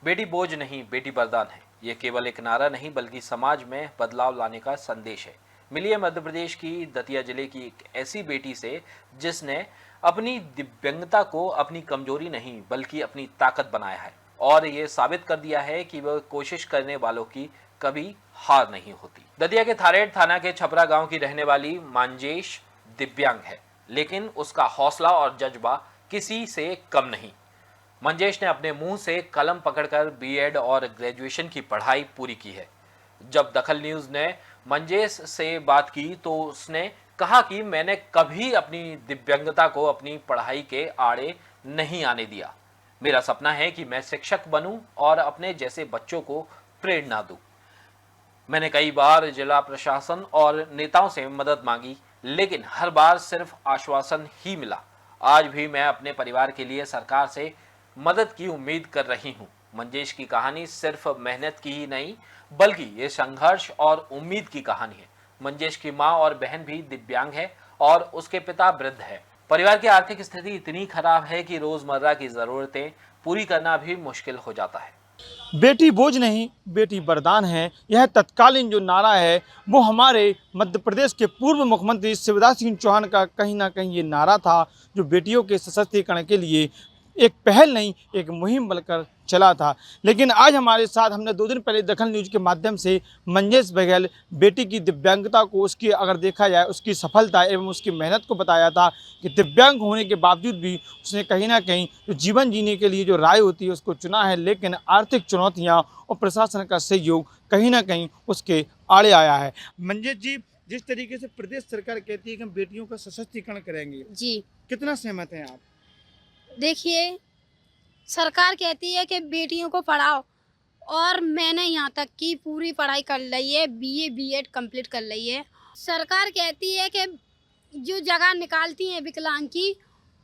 बेटी बोझ नहीं, बेटी वरदान है। ये केवल एक नारा नहीं बल्कि समाज में बदलाव लाने का संदेश है। मिलिए मध्य प्रदेश की दतिया जिले की एक ऐसी बेटी से जिसने अपनी दिव्यांगता को अपनी कमजोरी नहीं बल्कि अपनी ताकत बनाया है और ये साबित कर दिया है कि वह कोशिश करने वालों की कभी हार नहीं होती। दतिया के थारेड़ थाना के छपरा गांव की रहने वाली मंजेश दिव्यांग है, लेकिन उसका हौसला और जज्बा किसी से कम नहीं। मंजेश ने अपने मुंह से कलम पकड़कर बीएड और ग्रेजुएशन की पढ़ाई पूरी की है। जब दखल न्यूज ने मंजेश से बात की तो उसने कहा कि मैंने कभी अपनी दिव्यांगता को अपनी पढ़ाई के आड़े नहीं आने दिया। मेरा सपना है कि मैं शिक्षक बनूं और अपने जैसे बच्चों को प्रेरणा दूं। मैंने कई बार जिला प्रशासन और नेताओं से मदद मांगी, लेकिन हर बार सिर्फ आश्वासन ही मिला। आज भी मैं अपने परिवार के लिए सरकार से मदद की उम्मीद कर रही हूं। मंजेश की कहानी सिर्फ मेहनत की ही नहीं बल्कि ये संघर्ष और उम्मीद की कहानी है। मंजेश की मां और बहन भी दिव्यांग है और उसके पिता वृद्ध है। परिवार की आर्थिक स्थिति इतनी खराब है कि रोजमर्रा की जरूरतें पूरी करना भी मुश्किल हो जाता है। बेटी बोझ नहीं, बेटी वरदान है। यह तत्कालीन जो नारा है वो हमारे मध्य प्रदेश के पूर्व मुख्यमंत्री शिवराज सिंह चौहान का कहीं ना कहीं ये नारा था, जो बेटियों के सशक्तिकरण के लिए एक पहल नहीं एक मुहिम बनकर चला था। लेकिन आज हमारे साथ हमने 2 दिन पहले दखल न्यूज के माध्यम से मंजेश बघेल बेटी की दिव्यांगता को, उसकी अगर देखा जाए उसकी सफलता एवं उसकी मेहनत को बताया था कि दिव्यांग होने के बावजूद भी उसने कहीं ना कहीं जो जीवन जीने के लिए जो राय होती है उसको चुना है। लेकिन आर्थिक चुनौतियाँ और प्रशासन का सहयोग कहीं ना कहीं उसके आड़े आया है। मंजेश जी, जिस तरीके से प्रदेश सरकार कहती है कि हम बेटियों का सशक्तिकरण करेंगे जी, कितना सहमत हैं आप? देखिए, सरकार कहती है कि बेटियों को पढ़ाओ और मैंने यहाँ तक की पूरी पढ़ाई कर ली है, बीए बीएड कंप्लीट कर ली है। सरकार कहती है कि जो जगह निकालती हैं विकलांग की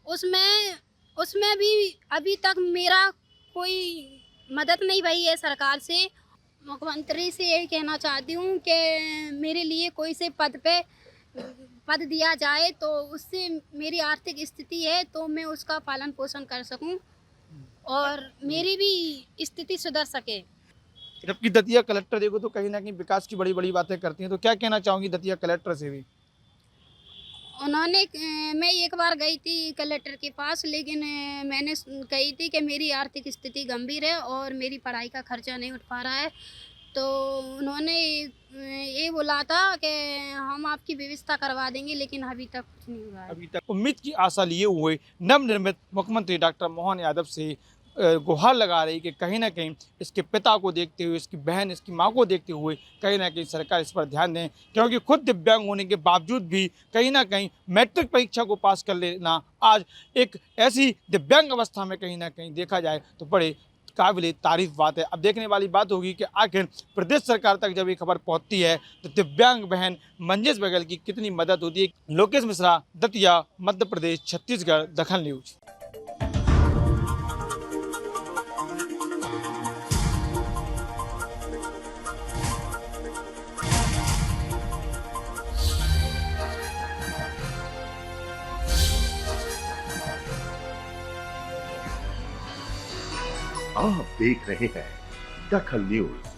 उसमें भी अभी तक मेरा कोई मदद नहीं भई है सरकार से। मुख्यमंत्री से यही कहना चाहती हूँ कि मेरे लिए कोई से पद दिया जाए तो उससे मेरी आर्थिक स्थिति है तो मैं उसका पालन पोषण कर सकूं और मेरी भी स्थिति सुधर सके। जबकि दतिया कलेक्टर देखो तो कहीं ना कहीं विकास की बड़ी बड़ी बातें करती हैं, तो क्या कहना चाहूँगी दतिया कलेक्टर से भी? मैं एक बार गई थी कलेक्टर के पास, लेकिन मैंने कही थी कि मेरी आर्थिक स्थिति गंभीर है और मेरी पढ़ाई का खर्चा नहीं उठ पा रहा है, तो उन्होंने ये बोला था कि हम आपकी व्यवस्था करवा देंगे, लेकिन अभी तक कुछ नहीं हुआ है। अभी तक उम्मीद की आशा लिए हुए नवनिर्मित मुख्यमंत्री डॉक्टर मोहन यादव से गुहार लगा रही कि कहीं ना कहीं इसके पिता को देखते हुए, इसकी बहन, इसकी मां को देखते हुए कहीं ना कहीं सरकार इस पर ध्यान दें, क्योंकि खुद दिव्यांग होने के बावजूद भी कहीं ना कहीं मैट्रिक परीक्षा को पास कर लेना आज एक ऐसी दिव्यांग अवस्था में कहीं ना कहीं देखा जाए तो बड़े काबिल तारीफ बात है। अब देखने वाली बात होगी कि आखिर प्रदेश सरकार तक जब ये खबर पहुंचती है तो दिव्यांग बहन मंजेश बघेल की कितनी मदद होती है। लोकेश मिश्रा, दतिया, मध्य प्रदेश, छत्तीसगढ़, दखल न्यूज। आप देख रहे हैं दखल न्यूज।